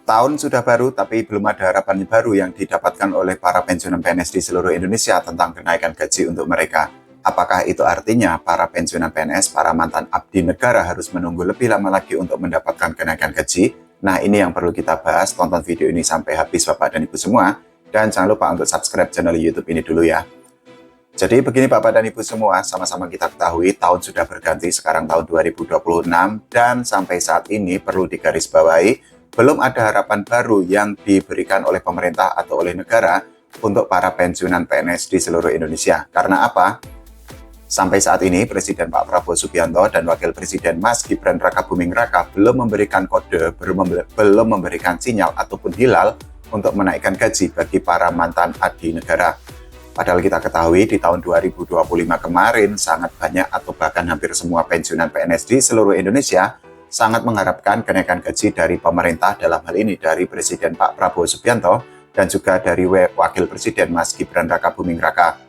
Tahun sudah baru, tapi belum ada harapan baru yang didapatkan oleh para pensiunan PNS di seluruh Indonesia tentang kenaikan gaji untuk mereka. Apakah itu artinya para pensiunan PNS, para mantan abdi negara harus menunggu lebih lama lagi untuk mendapatkan kenaikan gaji? Nah, ini yang perlu kita bahas. Tonton video ini sampai habis Bapak dan Ibu semua. Dan jangan lupa untuk subscribe channel YouTube ini dulu ya. Jadi begini Bapak dan Ibu semua, sama-sama kita ketahui tahun sudah berganti, sekarang tahun 2026, dan sampai saat ini perlu digarisbawahi, belum ada harapan baru yang diberikan oleh pemerintah atau oleh negara untuk para pensiunan PNS di seluruh Indonesia. Karena apa? Sampai saat ini Presiden Pak Prabowo Subianto dan Wakil Presiden Mas Gibran Rakabuming Raka belum memberikan kode, belum memberikan sinyal ataupun hilal untuk menaikkan gaji bagi para mantan abdi negara. Padahal kita ketahui di tahun 2025 kemarin sangat banyak atau bahkan hampir semua pensiunan PNS di seluruh Indonesia sangat mengharapkan kenaikan gaji dari pemerintah, dalam hal ini dari Presiden Pak Prabowo Subianto dan juga dari Wakil Presiden Mas Gibran Rakabuming Raka.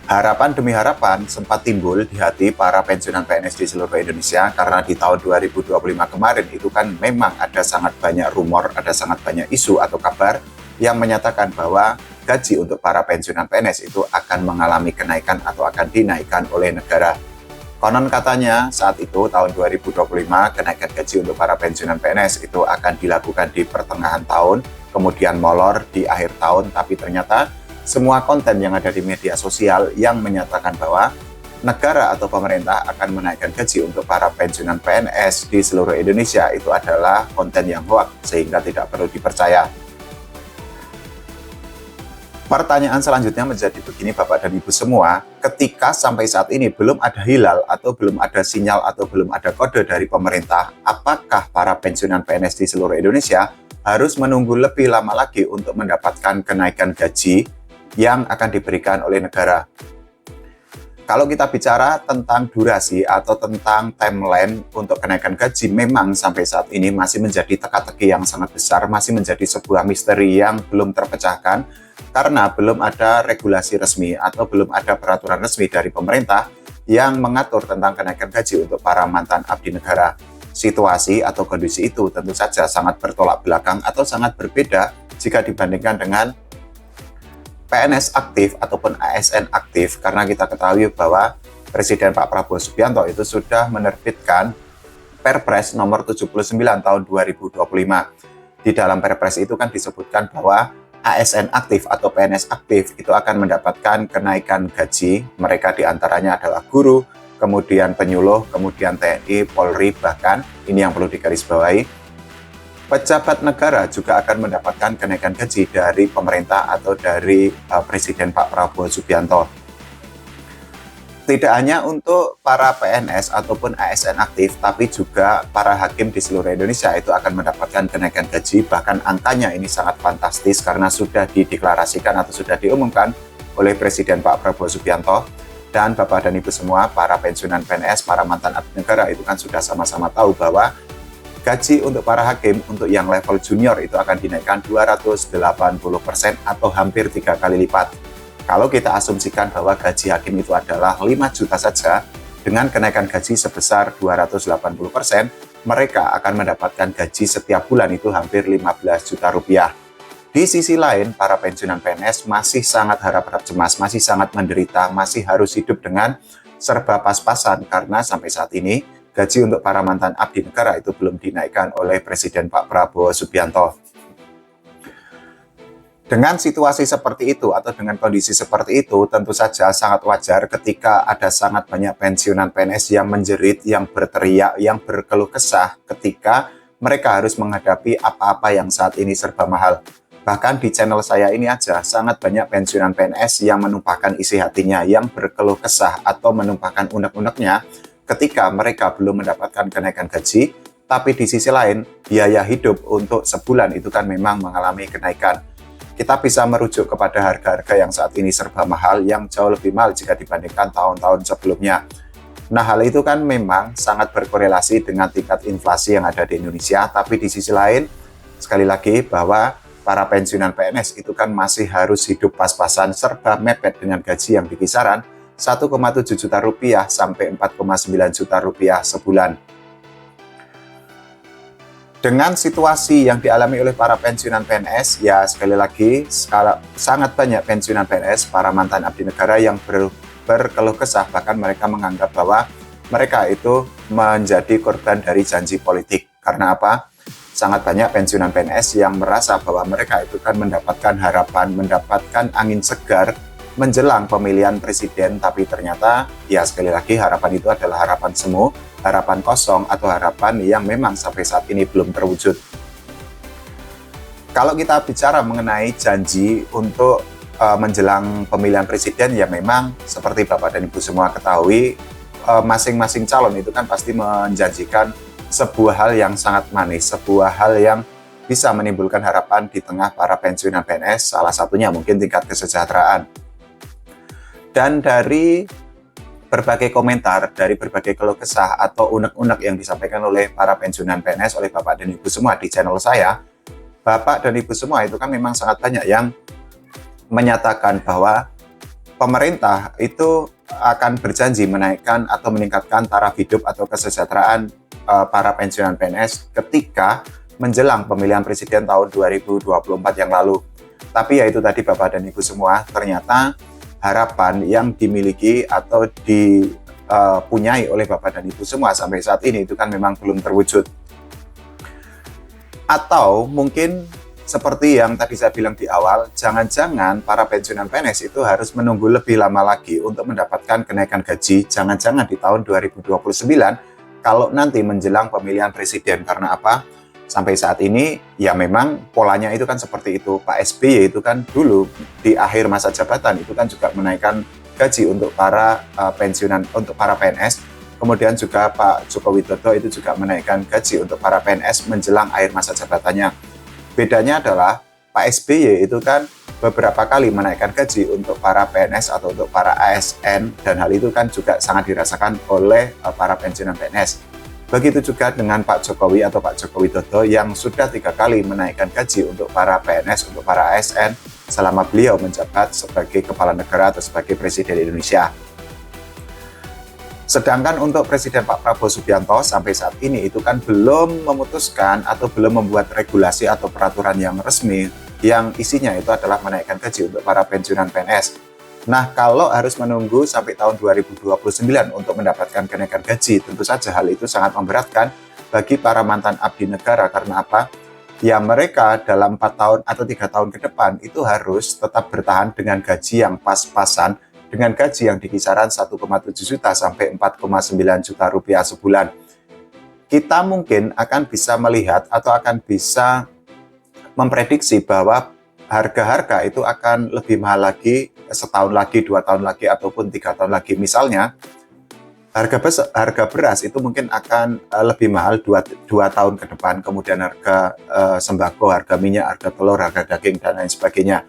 Harapan demi harapan sempat timbul di hati para pensiunan PNS di seluruh Indonesia karena di tahun 2025 kemarin itu kan memang ada sangat banyak rumor, ada sangat banyak isu atau kabar yang menyatakan bahwa gaji untuk para pensiunan PNS itu akan mengalami kenaikan atau akan dinaikkan oleh negara. Konon katanya saat itu tahun 2025 kenaikan gaji untuk para pensiunan PNS itu akan dilakukan di pertengahan tahun, kemudian molor di akhir tahun, tapi ternyata semua konten yang ada di media sosial yang menyatakan bahwa negara atau pemerintah akan menaikkan gaji untuk para pensiunan PNS di seluruh Indonesia itu adalah konten yang hoax sehingga tidak perlu dipercaya. Pertanyaan selanjutnya menjadi begini Bapak dan Ibu semua, ketika sampai saat ini belum ada hilal atau belum ada sinyal atau belum ada kode dari pemerintah, apakah para pensiunan PNS di seluruh Indonesia harus menunggu lebih lama lagi untuk mendapatkan kenaikan gaji yang akan diberikan oleh negara? Kalau kita bicara tentang durasi atau tentang timeline untuk kenaikan gaji, memang sampai saat ini masih menjadi teka-teki yang sangat besar, masih menjadi sebuah misteri yang belum terpecahkan, karena belum ada regulasi resmi atau belum ada peraturan resmi dari pemerintah yang mengatur tentang kenaikan gaji untuk para mantan abdi negara. Situasi atau kondisi itu tentu saja sangat bertolak belakang atau sangat berbeda jika dibandingkan dengan PNS aktif ataupun ASN aktif, karena kita ketahui bahwa Presiden Pak Prabowo Subianto itu sudah menerbitkan Perpres nomor 79 tahun 2025. Di dalam Perpres itu kan disebutkan bahwa ASN aktif atau PNS aktif itu akan mendapatkan kenaikan gaji. Mereka diantaranya adalah guru, kemudian penyuluh, kemudian TNI, Polri, bahkan ini yang perlu digarisbawahi, pejabat negara juga akan mendapatkan kenaikan gaji dari pemerintah atau dari Presiden Pak Prabowo Subianto. Tidak hanya untuk para PNS ataupun ASN aktif, tapi juga para hakim di seluruh Indonesia itu akan mendapatkan kenaikan gaji. Bahkan angkanya ini sangat fantastis karena sudah dideklarasikan atau sudah diumumkan oleh Presiden Pak Prabowo Subianto. Dan Bapak dan Ibu semua, para pensiunan PNS, para mantan abdi negara itu kan sudah sama-sama tahu bahwa gaji untuk para hakim untuk yang level junior itu akan dinaikkan 280% atau hampir 3 kali lipat. Kalau kita asumsikan bahwa gaji hakim itu adalah 5 juta saja, dengan kenaikan gaji sebesar 280%, mereka akan mendapatkan gaji setiap bulan itu hampir 15 juta rupiah. Di sisi lain, para pensiunan PNS masih sangat harap-harap cemas, masih sangat menderita, masih harus hidup dengan serba pas-pasan karena sampai saat ini gaji untuk para mantan abdi negara itu belum dinaikkan oleh Presiden Pak Prabowo Subianto. Dengan situasi seperti itu atau dengan kondisi seperti itu, tentu saja sangat wajar ketika ada sangat banyak pensiunan PNS yang menjerit, yang berteriak, yang berkeluh kesah ketika mereka harus menghadapi apa-apa yang saat ini serba mahal. Bahkan di channel saya ini aja, sangat banyak pensiunan PNS yang menumpahkan isi hatinya, yang berkeluh kesah atau menumpahkan unek-uneknya ketika mereka belum mendapatkan kenaikan gaji, tapi di sisi lain, biaya hidup untuk sebulan itu kan memang mengalami kenaikan. Kita bisa merujuk kepada harga-harga yang saat ini serba mahal, yang jauh lebih mahal jika dibandingkan tahun-tahun sebelumnya. Nah, hal itu kan memang sangat berkorelasi dengan tingkat inflasi yang ada di Indonesia, tapi di sisi lain, sekali lagi bahwa para pensiunan PNS itu kan masih harus hidup pas-pasan serba mepet dengan gaji yang di kisaran 1,7 juta rupiah sampai 4,9 juta rupiah sebulan. Dengan situasi yang dialami oleh para pensiunan PNS, ya sekali lagi sangat banyak pensiunan PNS, para mantan abdi negara yang berkeluh kesah, bahkan mereka menganggap bahwa mereka itu menjadi korban dari janji politik. Karena apa? Sangat banyak pensiunan PNS yang merasa bahwa mereka itu kan mendapatkan harapan, mendapatkan angin segar menjelang pemilihan presiden, tapi ternyata ya sekali lagi harapan itu adalah harapan semu, harapan kosong, atau harapan yang memang sampai saat ini belum terwujud. Kalau kita bicara mengenai janji untuk menjelang pemilihan presiden, ya memang seperti Bapak dan Ibu semua ketahui, masing-masing calon itu kan pasti menjanjikan sebuah hal yang sangat manis, sebuah hal yang bisa menimbulkan harapan di tengah para pensiunan PNS, salah satunya mungkin tingkat kesejahteraan. Dan dari berbagai komentar, dari berbagai keluh kesah atau unek-unek yang disampaikan oleh para pensiunan PNS, oleh Bapak dan Ibu semua di channel saya, Bapak dan Ibu semua itu kan memang sangat banyak yang menyatakan bahwa pemerintah itu akan berjanji menaikkan atau meningkatkan taraf hidup atau kesejahteraan para pensiunan PNS ketika menjelang pemilihan presiden tahun 2024 yang lalu. Tapi ya itu tadi Bapak dan Ibu semua, ternyata harapan yang dimiliki atau dipunyai oleh Bapak dan Ibu semua sampai saat ini itu kan memang belum terwujud. Atau mungkin seperti yang tadi saya bilang di awal, jangan-jangan para pensiunan PNS itu harus menunggu lebih lama lagi untuk mendapatkan kenaikan gaji, jangan-jangan di tahun 2029 kalau nanti menjelang pemilihan presiden. Karena apa? Sampai saat ini ya memang polanya itu kan seperti itu. Pak SBY itu kan dulu di akhir masa jabatan itu kan juga menaikkan gaji untuk para pensiunan, untuk para PNS. Kemudian juga Pak Joko Widodo itu juga menaikkan gaji untuk para PNS menjelang akhir masa jabatannya. Bedanya adalah Pak SBY itu kan beberapa kali menaikkan gaji untuk para PNS atau untuk para ASN, dan hal itu kan juga sangat dirasakan oleh para pensiunan PNS. Begitu juga dengan Pak Jokowi atau Pak Joko Widodo yang sudah 3 kali menaikkan gaji untuk para PNS, untuk para ASN selama beliau menjabat sebagai kepala negara atau sebagai presiden Indonesia. Sedangkan untuk Presiden Pak Prabowo Subianto sampai saat ini itu kan belum memutuskan atau belum membuat regulasi atau peraturan yang resmi yang isinya itu adalah menaikkan gaji untuk para pensiunan PNS. Nah, kalau harus menunggu sampai tahun 2029 untuk mendapatkan kenaikan gaji, tentu saja hal itu sangat memberatkan bagi para mantan abdi negara. Karena apa? Ya mereka dalam 4 tahun atau 3 tahun ke depan itu harus tetap bertahan dengan gaji yang pas-pasan, dengan gaji yang di kisaran 1,7 juta sampai 4,9 juta rupiah sebulan. Kita mungkin akan bisa melihat atau akan bisa memprediksi bahwa harga-harga itu akan lebih mahal lagi setahun lagi, 2 tahun lagi, ataupun 3 tahun lagi. Misalnya, harga beras itu mungkin akan lebih mahal 2 tahun ke depan, kemudian harga sembako, harga minyak, harga telur, harga daging, dan lain sebagainya.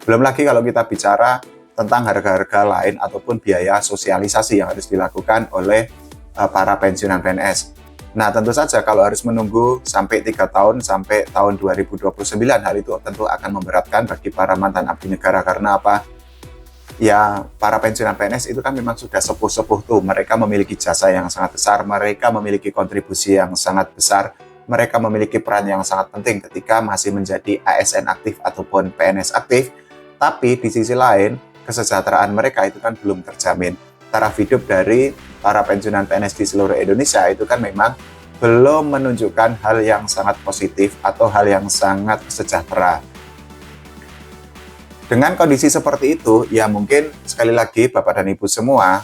Belum lagi kalau kita bicara tentang harga-harga lain ataupun biaya sosialisasi yang harus dilakukan oleh para pensiunan PNS. Nah, tentu saja kalau harus menunggu sampai 3 tahun, sampai tahun 2029, hal itu tentu akan memberatkan bagi para mantan abdi negara. Karena apa? Ya, para pensiunan PNS itu kan memang sudah sepuh-sepuh tuh. Mereka memiliki jasa yang sangat besar, mereka memiliki kontribusi yang sangat besar, mereka memiliki peran yang sangat penting ketika masih menjadi ASN aktif ataupun PNS aktif. Tapi di sisi lain, kesejahteraan mereka itu kan belum terjamin. Taraf hidup dari para pensiunan PNS di seluruh Indonesia itu kan memang belum menunjukkan hal yang sangat positif atau hal yang sangat sejahtera. Dengan kondisi seperti itu, ya mungkin sekali lagi Bapak dan Ibu semua,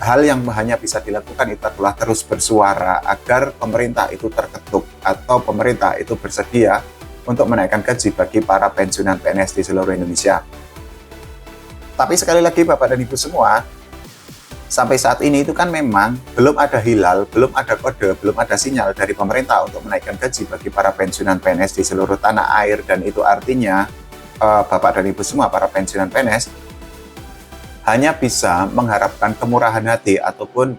hal yang hanya bisa dilakukan itu adalah terus bersuara agar pemerintah itu terketuk atau pemerintah itu bersedia untuk menaikkan gaji bagi para pensiunan PNS di seluruh Indonesia. Tapi sekali lagi Bapak dan Ibu semua, sampai saat ini itu kan memang belum ada hilal, belum ada kode, belum ada sinyal dari pemerintah untuk menaikkan gaji bagi para pensiunan PNS di seluruh tanah air. Dan itu artinya Bapak dan Ibu semua, para pensiunan PNS, hanya bisa mengharapkan kemurahan hati ataupun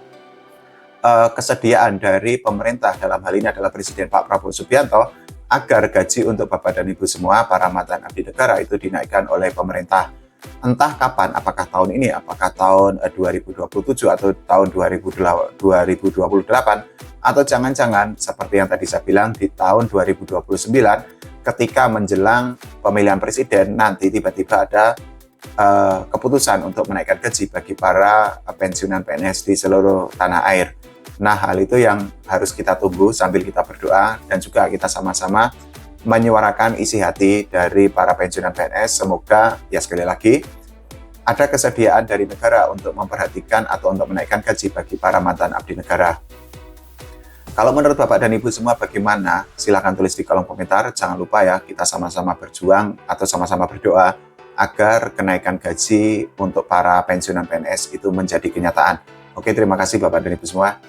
kesediaan dari pemerintah, dalam hal ini adalah Presiden Pak Prabowo Subianto, agar gaji untuk Bapak dan Ibu semua, para mantan abdi negara itu dinaikkan oleh pemerintah. Entah kapan, apakah tahun ini, apakah tahun 2027 atau tahun 2028, atau jangan-jangan seperti yang tadi saya bilang di tahun 2029 ketika menjelang pemilihan presiden nanti tiba-tiba ada keputusan untuk menaikkan gaji bagi para pensiunan PNS di seluruh tanah air. Nah, hal itu yang harus kita tunggu sambil kita berdoa dan juga kita sama-sama menyuarakan isi hati dari para pensiunan PNS. Semoga, ya sekali lagi, ada kesediaan dari negara untuk memperhatikan atau untuk menaikkan gaji bagi para mantan abdi negara. Kalau menurut Bapak dan Ibu semua bagaimana? Silahkan tulis di kolom komentar. Jangan lupa ya, kita sama-sama berjuang atau sama-sama berdoa agar kenaikan gaji untuk para pensiunan PNS itu menjadi kenyataan. Oke, terima kasih Bapak dan Ibu semua.